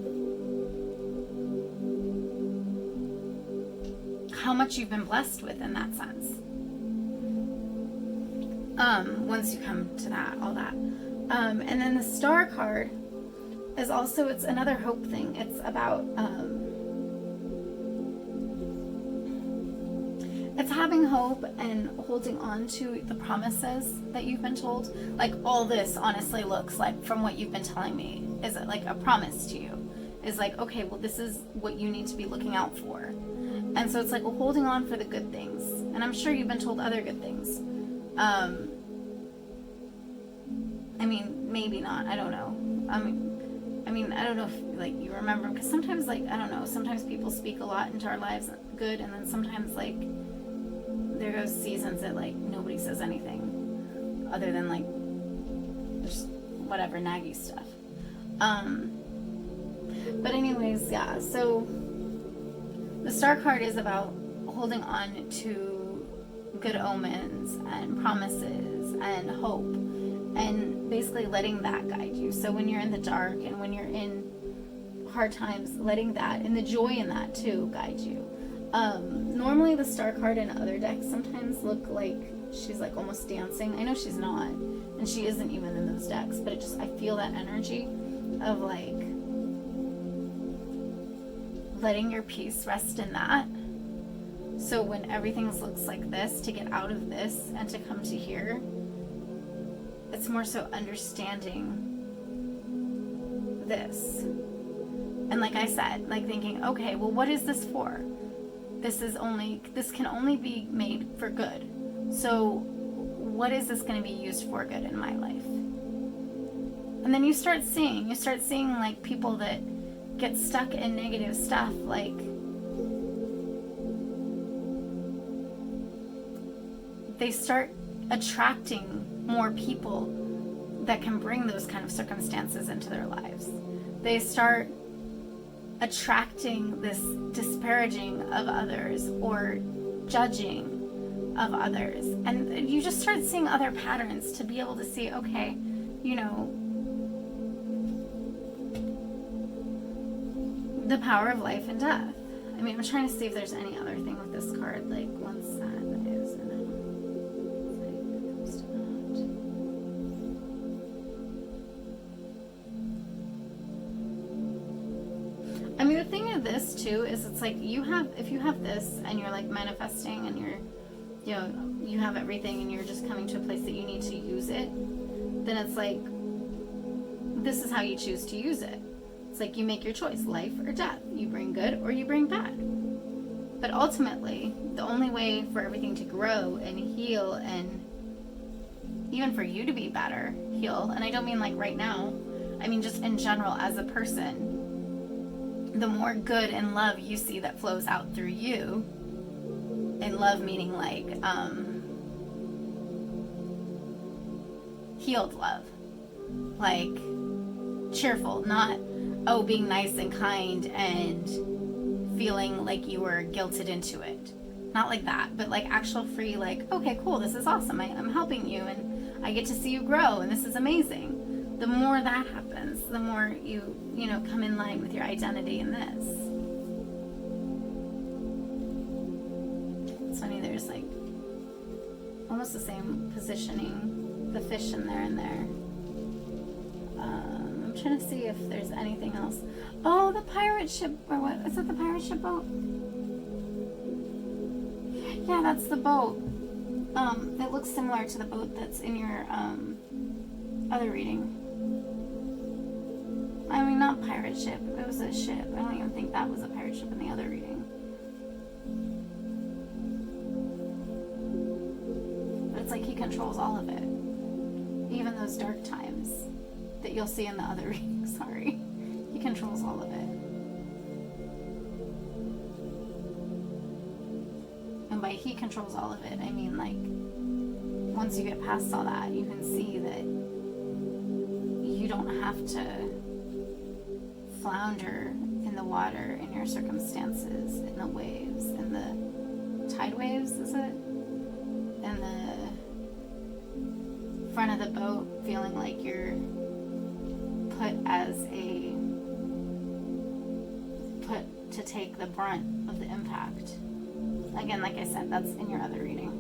how much you've been blessed with in that sense. Once you come to that, all that. And then the star card is also, it's another hope thing. It's about, it's having hope and holding on to the promises that you've been told. Like all this honestly looks like, from what you've been telling me, is it like a promise to you? Is like, okay, well, this is what you need to be looking out for. And so it's like, well, holding on for the good things. And I'm sure you've been told other good things. I mean, maybe not. I don't know. I mean, I don't know if like you remember, because sometimes like, I don't know, sometimes people speak a lot into our lives good, and then sometimes like there goes seasons that like nobody says anything other than like just whatever naggy stuff. But anyways, yeah, so the star card is about holding on to good omens and promises and hope, and basically letting that guide you. So when you're in the dark and when you're in hard times, letting that and the joy in that too guide you. Normally the star card in other decks sometimes look like she's like almost dancing. I know she's not, and she isn't even in those decks, but it just, I feel that energy of like letting your peace rest in that. So when everything looks like this, to get out of this and to come to here, it's more so understanding this. And like I said, like thinking, okay, well, what is this for? This can only be made for good. So what is this going to be used for good in my life? And then you start seeing like people that get stuck in negative stuff, like they start attracting more people that can bring those kind of circumstances into their lives. They start attracting this disparaging of others or judging of others. And you just start seeing other patterns to be able to see, okay, you know, the power of life and death. I mean, I'm trying to see if there's any other thing with this card, like once that is, and then it's like, comes to that. I mean, the thing of this too is it's like if you have this and you're like manifesting and you're, you know, you have everything and you're just coming to a place that you need to use it, then it's like, this is how you choose to use it. It's like you make your choice, life or death. You bring good or you bring bad. But ultimately, the only way for everything to grow and heal, and even for you to be better, heal, and I don't mean like right now, I mean just in general as a person, the more good and love you see that flows out through you, and love meaning like healed love, like cheerful, not being nice and kind and feeling like you were guilted into it. Not like that, but like actual free, like, okay, cool, this is awesome. I'm helping you and I get to see you grow and this is amazing. The more that happens, the more you know, come in line with your identity in this. It's funny, there's like almost the same positioning, the fish in there and there. I'm trying to see if there's anything else. Oh, the pirate ship, or what? Is that the pirate ship boat? Yeah, that's the boat. It looks similar to the boat that's in your other reading. I mean, not pirate ship. It was a ship. I don't even think that was a pirate ship in the other reading. But it's like he controls all of it. Even those dark times that you'll see in the other reading, sorry. He controls all of it. And by he controls all of it, I mean like, once you get past all that, you can see that you don't have to flounder in the water, in your circumstances, in the waves, in the tide waves, is it? In the front of the boat, feeling like you're put to take the brunt of the impact. Again, like I said, that's in your other reading.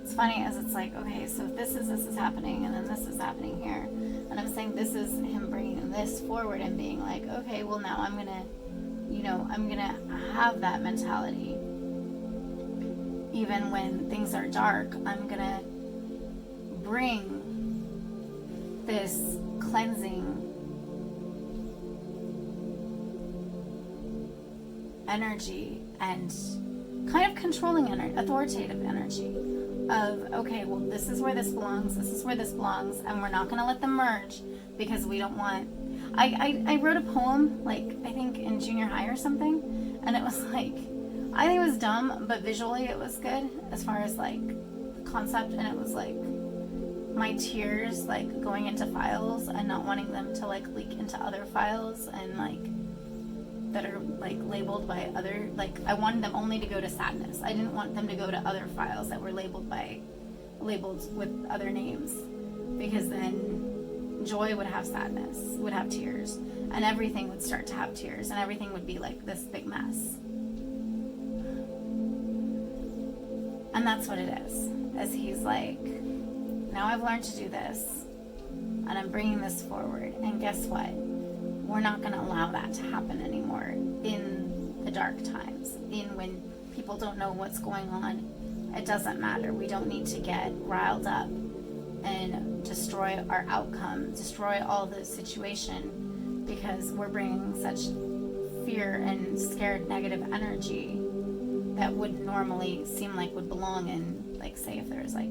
It's funny as it's like, okay, so if this is happening and then this is happening here, and I'm saying this is him bringing this forward and being like, okay, well now I'm gonna have that mentality. Even when things are dark, I'm gonna bring this cleansing energy and kind of controlling energy, authoritative energy of, okay, well, this is where this belongs, and we're not gonna let them merge because we don't want. I wrote a poem, like, I think in junior high or something, and it was like, I think it was dumb, but visually it was good as far as like concept, and it was like my tears like going into files and not wanting them to like leak into other files and like that are like labeled by other, like I wanted them only to go to sadness. I didn't want them to go to other files that were labeled with other names, because then joy would have sadness, would have tears, and everything would start to have tears, and everything would be like this big mess. And that's what it is, as he's like, now I've learned to do this, and I'm bringing this forward, and guess what? We're not going to allow that to happen anymore in the dark times, in when people don't know what's going on. It doesn't matter. We don't need to get riled up and destroy our outcome, destroy all the situation, because we're bringing such fear and scared negative energy that would normally seem like would belong in, like, say if there's like,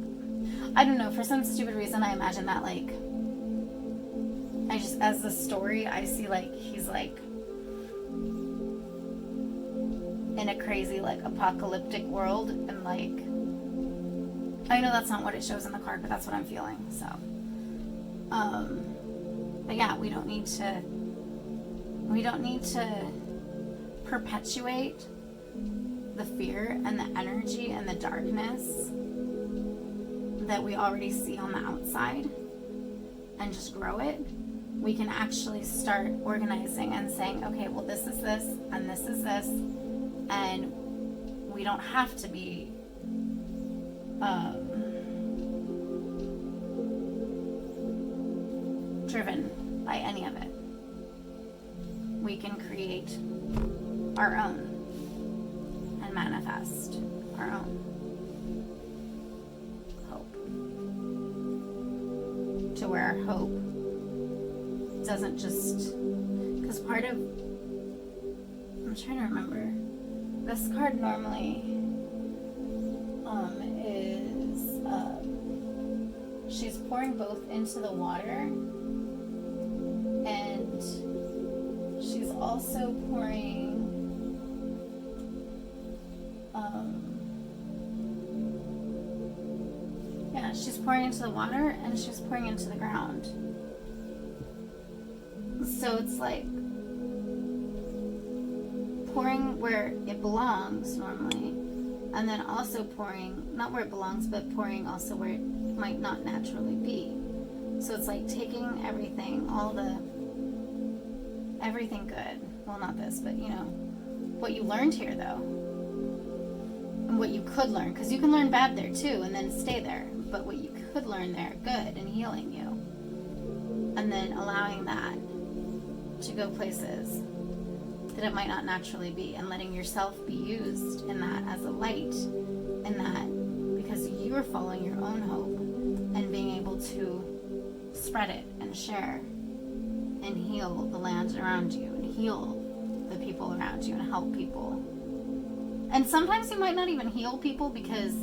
I don't know, for some stupid reason I imagine that, like, I just, as the story, I see like he's like in a crazy like apocalyptic world, and like, I know that's not what it shows in the card, but that's what I'm feeling. So but yeah, we don't need to perpetuate the fear and the energy and the darkness that we already see on the outside and just grow it. We can actually start organizing and saying, okay, well, this is this and this is this, and we don't have to be driven by any of it. We can create our own and manifest our own hope, to where our hope doesn't just, because part of, I'm trying to remember, this card normally is she's pouring both into the water, and she's also pouring she's pouring into the water, and she's pouring into the ground. So it's like pouring where it belongs normally, and then also pouring, not where it belongs, but pouring also where it might not naturally be. So it's like taking everything, everything good. Well, not this, but you know, what you learned here though, and what you could learn, because you can learn bad there too and then stay there, but what you could learn there, good, and healing you, and then allowing that to go places that it might not naturally be, and letting yourself be used in that as a light, in that, because you are following your own hope and being able to spread it and share and heal the land around you and heal the people around you and help people. And sometimes you might not even heal people because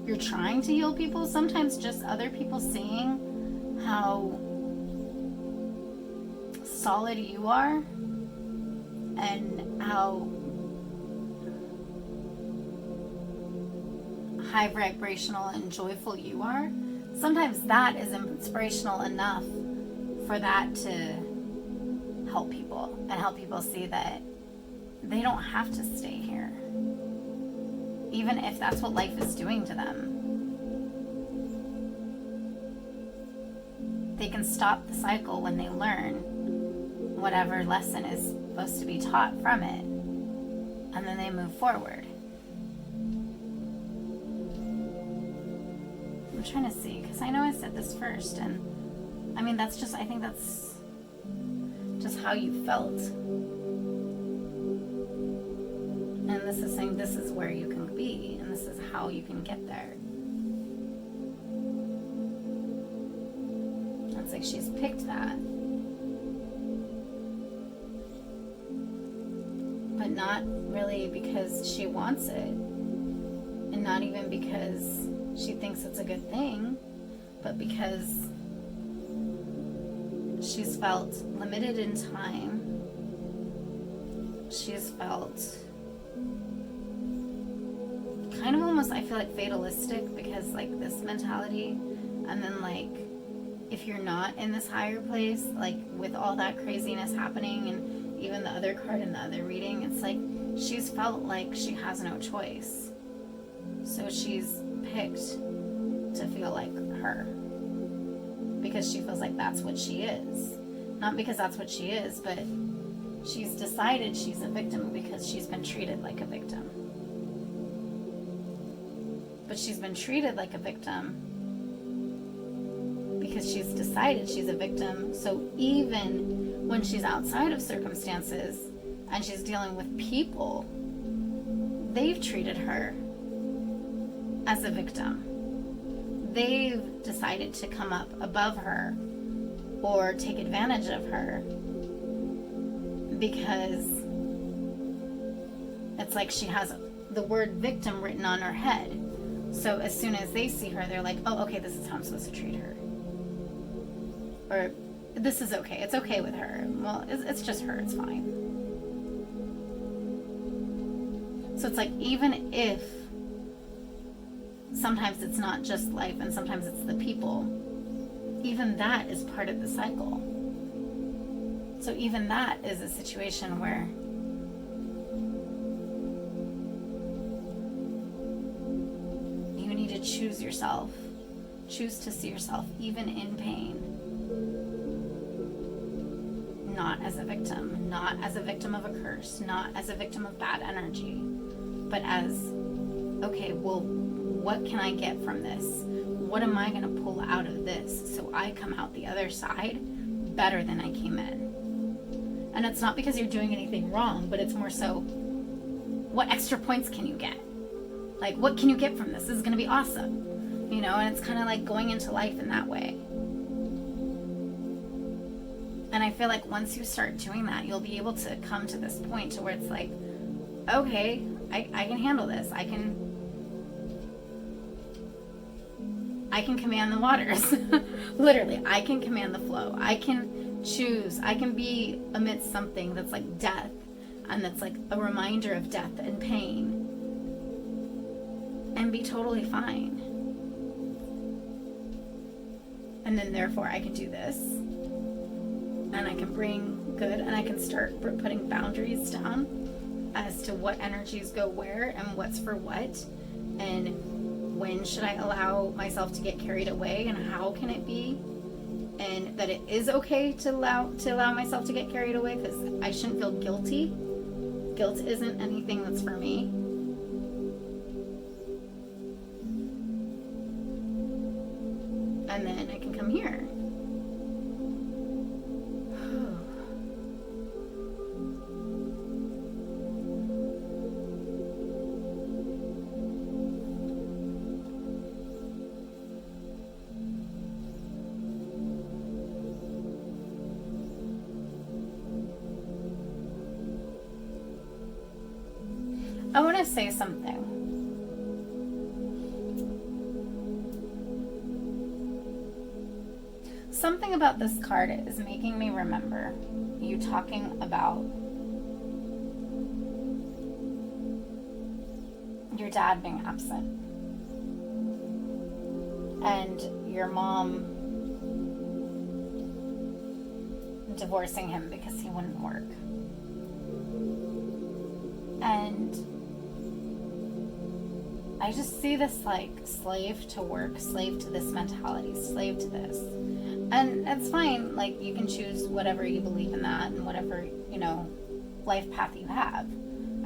you're trying to heal people. Sometimes just other people seeing how solid you are and how high vibrational and joyful you are, sometimes that is inspirational enough for that to help people, and help people see that they don't have to stay here, even if that's what life is doing to them. They can stop the cycle when they learn whatever lesson is supposed to be taught from it, and then they move forward. I'm trying to see, because I know I said this first, and I mean, that's just, I think that's just how you felt. And this is saying this is where you can be, and this is how you can get there. It's like she's picked that. But not really because she wants it, and not even because she thinks it's a good thing, but because she's felt limited in time. She's felt kind of almost, I feel like, fatalistic, because like this mentality, and then like if you're not in this higher place, like with all that craziness happening, and even the other card in the other reading, it's like she's felt like she has no choice. So she's picked to feel like her, because she feels like that's what she is. Not because that's what she is, but she's decided she's a victim because she's been treated like a victim. But she's been treated like a victim because she's decided she's a victim. So even when she's outside of circumstances and she's dealing with people, they've treated her as a victim. they've decided to come up above her or take advantage of her because it's like she has the word victim written on her head. So as soon as they see her, they're like, oh, okay, this is how I'm supposed to treat her. Or this is okay. It's okay with her. Well, it's just her. It's fine. So it's like, even if sometimes it's not just life and sometimes it's the people, even that is part of the cycle. So even that is a situation where you need to choose yourself. Choose to see yourself even in pain. Not as a victim. Not as a victim of a curse. Not as a victim of bad energy. But as, okay, well, what can I get from this? What am I going to pull out of this so I come out the other side better than I came in? And it's not because you're doing anything wrong, but it's more so, what extra points can you get? Like, what can you get from this? This is going to be awesome. You know, and it's kind of like going into life in that way. And I feel like once you start doing that, you'll be able to come to this point to where it's like, okay, I can handle this. I can command the waters. Literally, I can command the flow. I can choose. I can be amidst something that's like death, and that's like a reminder of death and pain, and be totally fine. And then therefore I can do this, and I can bring good, and I can start putting boundaries down as to what energies go where and what's for what, and when should I allow myself to get carried away, and how can it be, and that it is okay to allow myself to get carried away, because I shouldn't feel guilty. Guilt isn't anything that's for me. And then I can come here. I want to say something. Something about this card is making me remember you talking about your dad being absent and your mom divorcing him because he wouldn't work. And I just see this like slave to work, slave to this mentality, slave to this. And it's fine, like you can choose whatever you believe in that and whatever, you know, life path you have.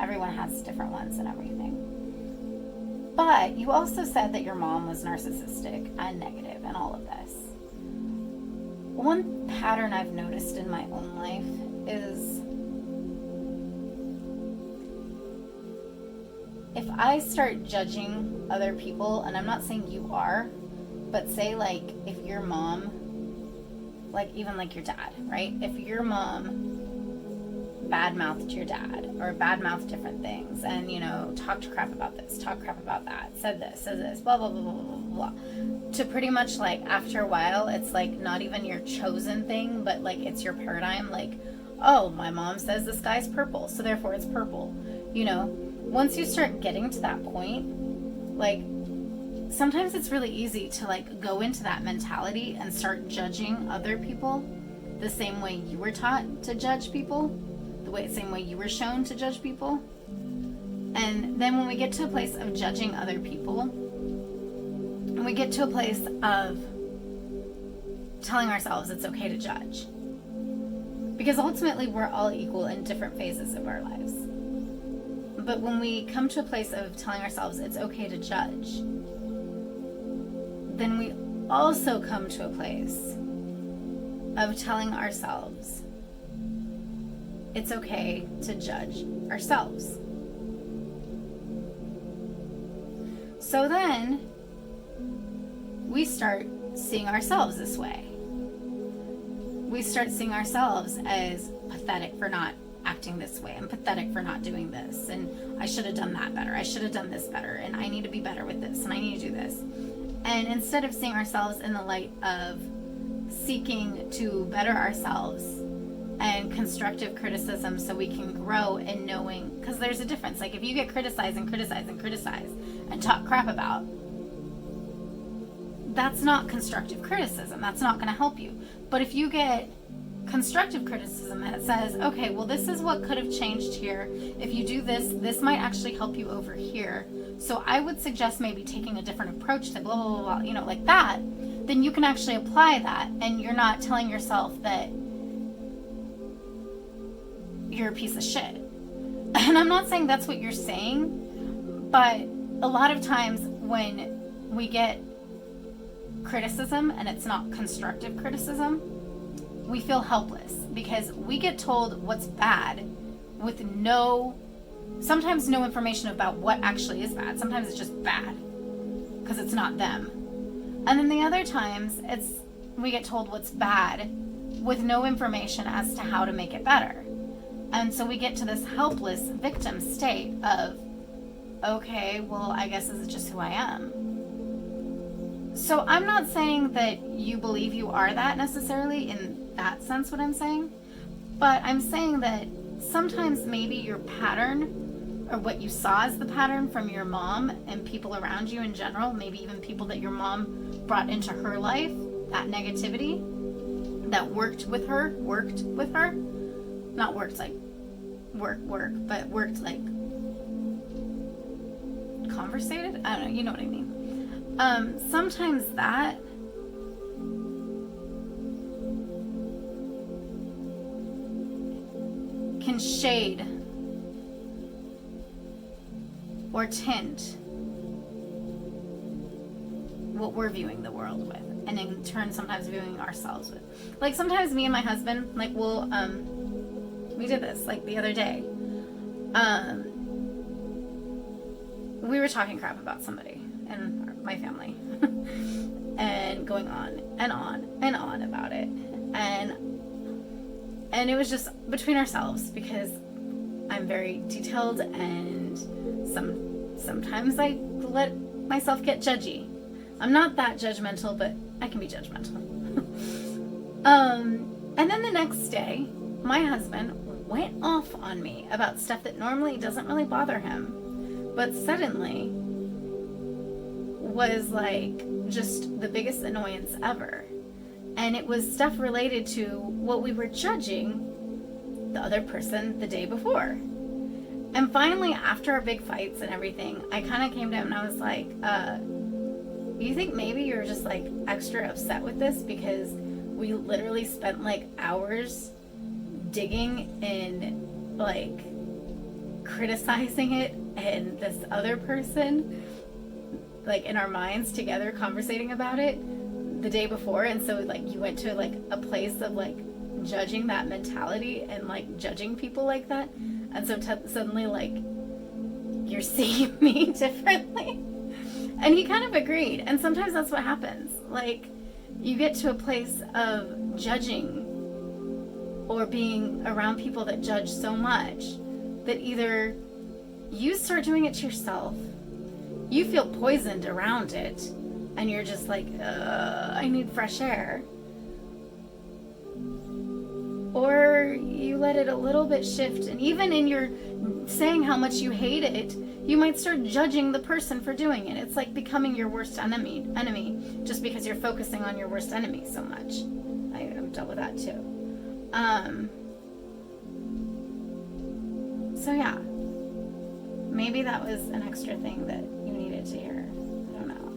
Everyone has different ones and everything. But you also said that your mom was narcissistic and negative and all of this. One pattern I've noticed in my own life is if I start judging other people, and I'm not saying you are, but say like if your mom, like even like your dad, right? If your mom badmouthed your dad or badmouthed different things and, you know, talked crap about this, talked crap about that, said this, blah, blah, blah, blah, blah, blah, to pretty much like after a while, it's like not even your chosen thing, but like it's your paradigm. Like, oh, my mom says the sky's purple, so therefore it's purple, you know? Once you start getting to that point, like sometimes it's really easy to like go into that mentality and start judging other people the same way you were taught to judge people, same way you were shown to judge people. And then when we get to a place of judging other people, and we get to a place of telling ourselves it's okay to judge, because ultimately we're all equal in different phases of our lives. But when we come to a place of telling ourselves it's okay to judge, then we also come to a place of telling ourselves it's okay to judge ourselves. So then we start seeing ourselves this way. We start seeing ourselves as pathetic for not acting this way. I'm pathetic for not doing this, and I should have done that better. I should have done this better, and I need to be better with this, and I need to do this. And instead of seeing ourselves in the light of seeking to better ourselves and constructive criticism so we can grow in knowing, because there's a difference. Like if you get criticized and criticized and criticized and talk crap about, that's not constructive criticism. That's not going to help you. But if you get constructive criticism that says, okay, well, this is what could have changed here. If you do this, this might actually help you over here. So I would suggest maybe taking a different approach to blah, blah, blah, blah, you know, like that. Then you can actually apply that, and you're not telling yourself that you're a piece of shit. And I'm not saying that's what you're saying, but a lot of times when we get criticism and it's not constructive criticism, we feel helpless because we get told what's bad with sometimes no information about what actually is bad. Sometimes it's just bad because it's not them. And then the other times we get told what's bad with no information as to how to make it better. And so we get to this helpless victim state of, okay, well, I guess this is just who I am. So I'm not saying that you believe you are that necessarily in that sense, what I'm saying. But I'm saying that sometimes maybe your pattern or what you saw as the pattern from your mom and people around you in general, maybe even people that your mom brought into her life, that negativity that worked with her, not worked like work, but worked like conversated. I don't know, you know what I mean. Sometimes that can shade or tint what we're viewing the world with, and in turn sometimes viewing ourselves with. Like sometimes me and my husband, like we did this like the other day. We were talking crap about somebody in my family and going on and on and on about it, and it was just between ourselves because I'm very detailed, and sometimes I let myself get judgy. I'm not that judgmental, but I can be judgmental. And then the next day, my husband went off on me about stuff that normally doesn't really bother him, but suddenly was like just the biggest annoyance ever. And it was stuff related to what we were judging the other person the day before. And finally, after our big fights and everything, I kind of came to him and I was like, you think maybe you're just like extra upset with this because we literally spent like hours digging and like criticizing it, and this other person like in our minds together conversating about it the day before, and so like you went to like a place of like judging that mentality and like judging people like that, and so suddenly like you're seeing me differently. And he kind of agreed. And sometimes that's what happens. Like, you get to a place of judging or being around people that judge so much that either you start doing it to yourself, you feel poisoned around it, and you're just like, I need fresh air. Or you let it a little bit shift, and even in your saying how much you hate it, you might start judging the person for doing it. It's like becoming your worst enemy just because you're focusing on your worst enemy so much. I've dealt with that too. So yeah, maybe that was an extra thing that you needed to hear. I don't know.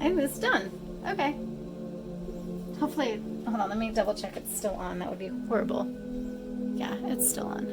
I think it's done. Okay. Hopefully, hold on, let me double check it's still on. That would be horrible. Yeah, it's still on.